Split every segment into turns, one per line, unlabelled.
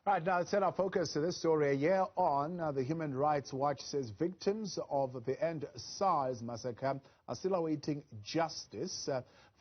Right, now let's set our focus to this story. A year on, the Human Rights Watch says victims of the End SARS massacre are still awaiting justice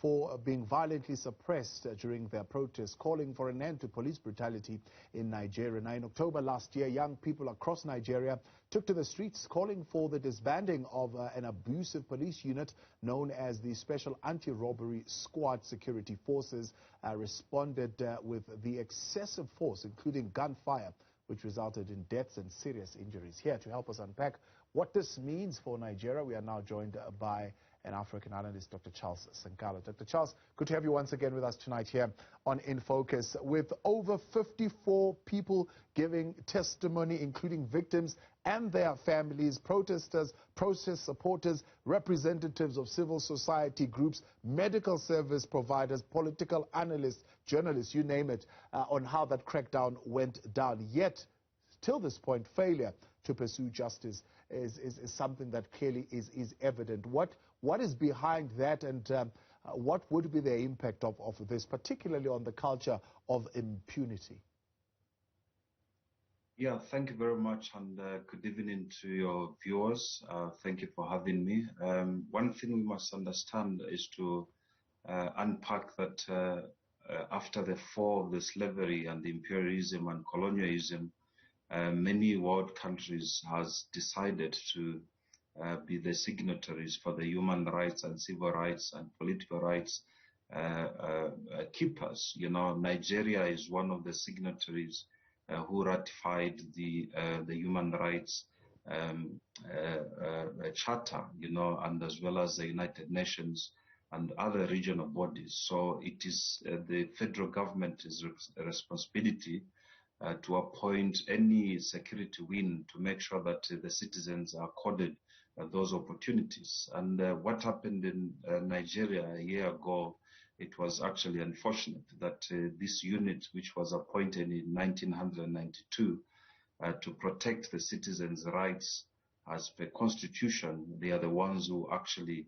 for being violently suppressed during their protests, calling for an end to police brutality in Nigeria. Now, in October last year, young people across Nigeria took to the streets calling for the disbanding of an abusive police unit known as the Special Anti-Robbery Squad. Security forces responded with the excessive force, including gunfire, which resulted in deaths and serious injuries. Here to help us unpack what this means for Nigeria, we are now joined by an African analyst, Dr. Charles Sinkala. Dr. Charles, good to have you once again with us tonight here on In Focus. With over 54 people giving testimony, including victims and their families, protesters, protest supporters, representatives of civil society groups, medical service providers, political analysts, journalists, you name it, on how that crackdown went down. Yet, till this point, failure to pursue justice is something that clearly is evident. What is behind that, and what would be the impact of this, particularly on the culture of impunity?
Yeah, thank you very much, and good evening to your viewers. Thank you for having me. One thing we must understand is to unpack that after the fall of the slavery and the imperialism and colonialism, many world countries has decided to be the signatories for the human rights and civil rights and political rights keepers. You know, Nigeria is one of the signatories who ratified the human rights charter, you know, and as well as the United Nations and other regional bodies. So it is the federal government's responsibility to appoint any security wing to make sure that the citizens are accorded those opportunities. And what happened in Nigeria a year ago, it was actually unfortunate that this unit, which was appointed in 1992 to protect the citizens' rights as per constitution, they are the ones who actually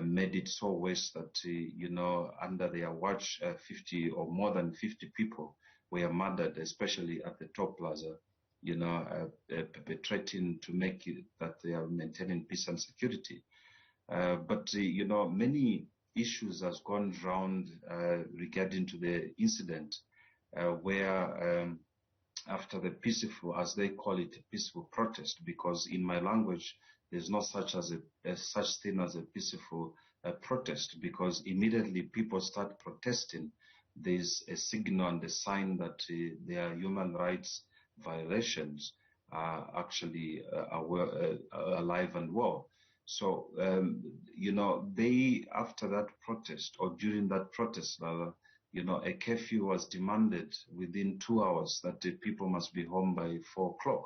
made it so worse that, you know, under their watch, 50 or more than 50 people were murdered, especially at the top plaza, you know, perpetrating to make it that they are maintaining peace and security. But, you know, many issues has gone round regarding to the incident where after the peaceful, as they call it, peaceful protest, because in my language, there's no such thing as a peaceful protest, because immediately people start protesting, there's a signal and a sign that their human rights violations are actually alive and well. So, you know, they, after that protest, or during that protest, you know, a curfew was demanded within 2 hours that the people must be home by 4 o'clock.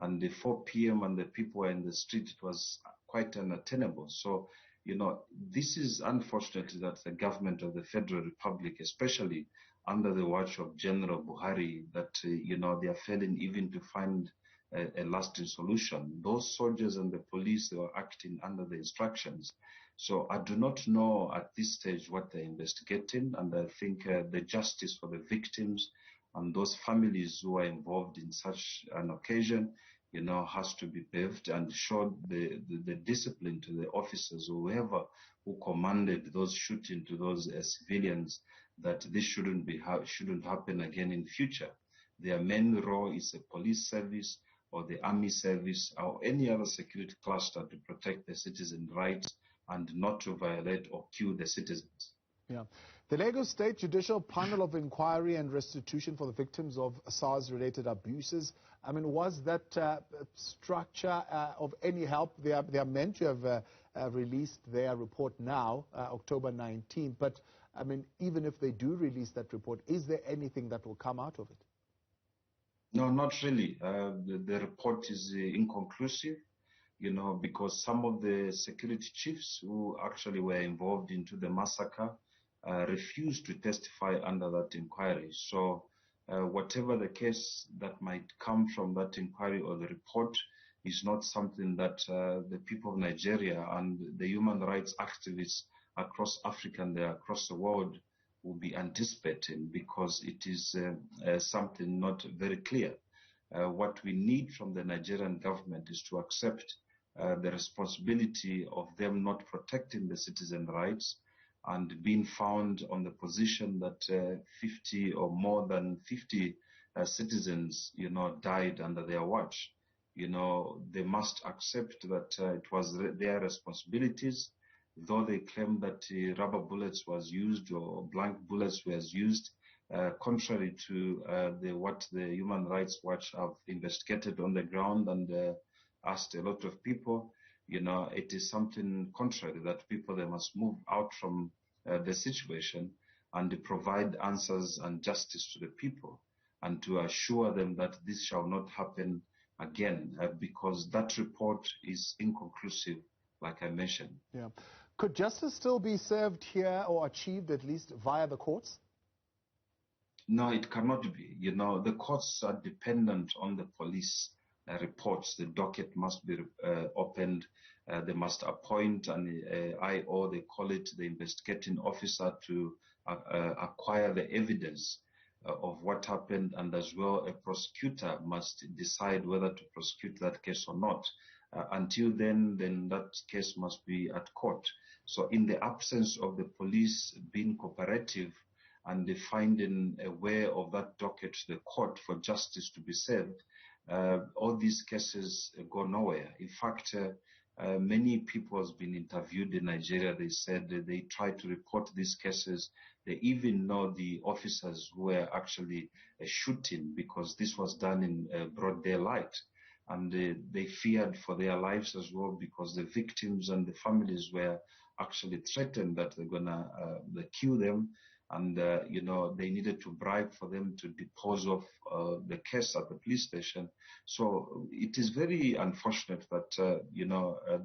And the 4 p.m. and the people were in the street, it was quite unattainable. So, you know, this is unfortunate that the government of the Federal Republic, especially under the watch of General Buhari, that, you know, they are failing even to find a lasting solution. Those soldiers and the police, they were acting under the instructions. So I do not know at this stage what they're investigating, and I think the justice for the victims and those families who are involved in such an occasion, you know, has to be paved, and show the discipline to the officers, whoever who commanded those shooting to those civilians, that this shouldn't happen again in future. Their main role is the police service or the army service or any other security cluster to protect the citizen rights and not to violate or kill the citizens.
Yeah. The Lagos State Judicial Panel of Inquiry and Restitution for the Victims of SARS-related Abuses, I mean, was that structure of any help? They are meant to have released their report now, October 19th, but I mean, even if they do release that report, is there anything that will come out of it?
No, not really. The report is inconclusive, you know, because some of the security chiefs who actually were involved into the massacre refused to testify under that inquiry. So whatever the case that might come from that inquiry or the report is not something that the people of Nigeria and the human rights activists across Africa and across the world will be anticipating, because it is something not very clear. What we need from the Nigerian government is to accept the responsibility of them not protecting the citizen rights, and being found on the position that 50 or more than 50 citizens, died under their watch. They must accept that it was their responsibilities, though they claim that rubber bullets was used or blank bullets was used, contrary to what the Human Rights Watch have investigated on the ground and asked a lot of people. It is something contrary, that people, they must move out from the situation and provide answers and justice to the people, and to assure them that this shall not happen again, because that report is inconclusive, like I mentioned.
Yeah. Could justice still be served here, or achieved at least via the courts?
No, it cannot be. The courts are dependent on the police reports. The docket must be opened. They must appoint an IO, they call it, the investigating officer, to acquire the evidence of what happened, and as well a prosecutor must decide whether to prosecute that case or not. Until then that case must be at court. So in the absence of the police being cooperative and finding a way of that docket to the court for justice to be served, all these cases go nowhere. In fact, many people have been interviewed in Nigeria. They said that they try to report these cases. They even know the officers who were actually shooting, because this was done in broad daylight. And they feared for their lives as well, because the victims and the families were actually threatened that they're gonna kill them. And, they needed to bribe for them to dispose of the case at the police station. So it is very unfortunate that,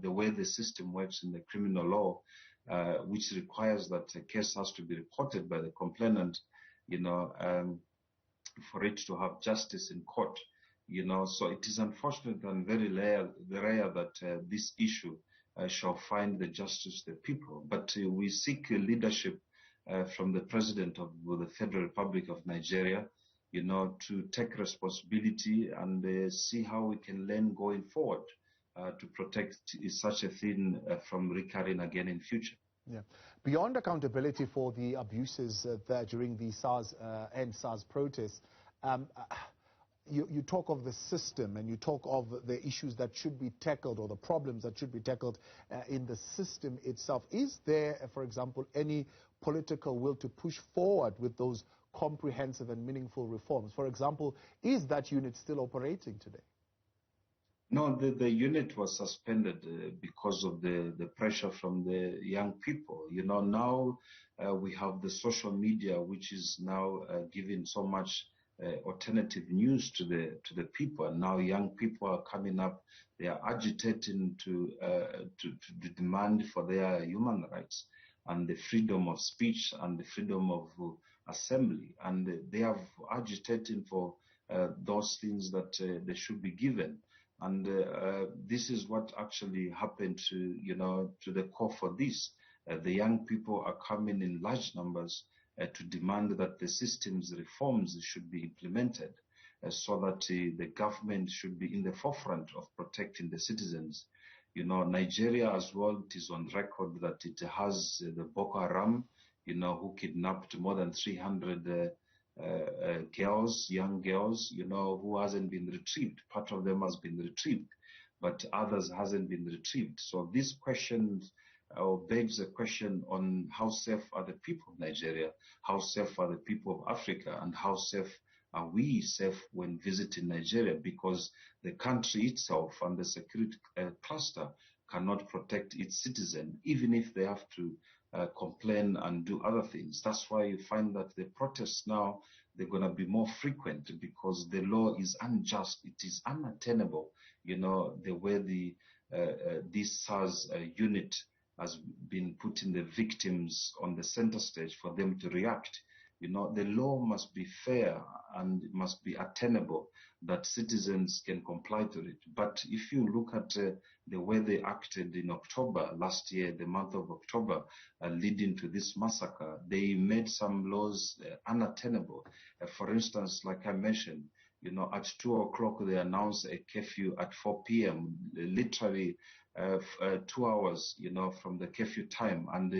the way the system works in the criminal law, which requires that a case has to be reported by the complainant, for it to have justice in court. So it is unfortunate and very rare that this issue shall find the justice of the people. But we seek leadership from the President of the Federal Republic of Nigeria, to take responsibility and see how we can learn going forward to protect such a thing from recurring again in future.
Yeah. Beyond accountability for the abuses during the SARS protests, you talk of the system, and you talk of the issues that should be tackled, or the problems that should be tackled in the system itself. Is there, for example, any political will to push forward with those comprehensive and meaningful reforms? For example, is that unit still operating today?
No, the unit was suspended because of the pressure from the young people. Now we have the social media, which is now giving so much alternative news to the people. And now young people are coming up. They are agitating to demand for their human rights and the freedom of speech and the freedom of assembly. And they are agitating for those things that they should be given. And this is what actually happened to the core for this. The young people are coming in large numbers to demand that the system's reforms should be implemented, so that the government should be in the forefront of protecting the citizens. Nigeria as well, it is on record that it has the Boko Haram, who kidnapped more than 300 young girls, who hasn't been retrieved. Part of them has been retrieved, but others hasn't been retrieved. So this question begs a question on how safe are the people of Nigeria, how safe are the people of Africa, and how safe are we safe when visiting Nigeria, because the country itself and the security cluster cannot protect its citizen, even if they have to complain and do other things. That's why you find that the protests now, they're going to be more frequent, because the law is unjust. It is unattainable, the way this SARS unit has been putting the victims on the center stage for them to react. The law must be fair and it must be attainable, that citizens can comply to it. But if you look at the way they acted in October last year, the month of October, leading to this massacre, they made some laws unattainable. For instance, like I mentioned, at 2 o'clock they announced a curfew at 4 p.m., literally 2 hours, from the curfew time, and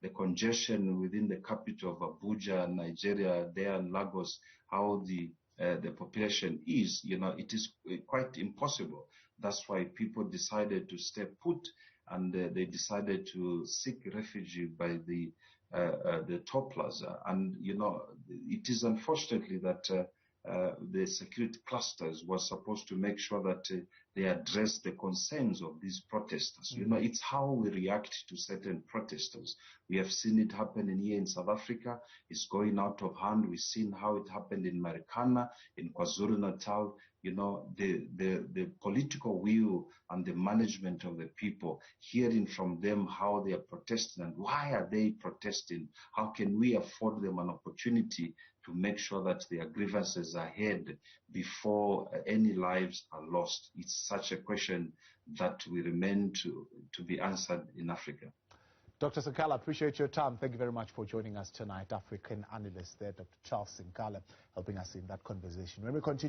the congestion within the capital of Abuja, Nigeria, there in Lagos, how the population is, it is quite impossible. That's why people decided to stay put, and they decided to seek refuge by the toll plaza. And it is unfortunately that the security clusters was supposed to make sure that they address the concerns of these protesters. It's how we react to certain protesters. We have seen it happening here in South Africa. It's going out of hand. We've seen how it happened in Marikana, in KwaZulu-Natal. The political will and the management of the people, hearing from them how they are protesting and why are they protesting, how can we afford them an opportunity to make sure that their grievances are heard before any lives are lost. It's such a question that we remain to be answered in Africa.
Dr. Sinkala, appreciate your time. Thank you very much for joining us tonight. African analyst there, Dr. Charles Sinkala, helping us in that conversation. When we continue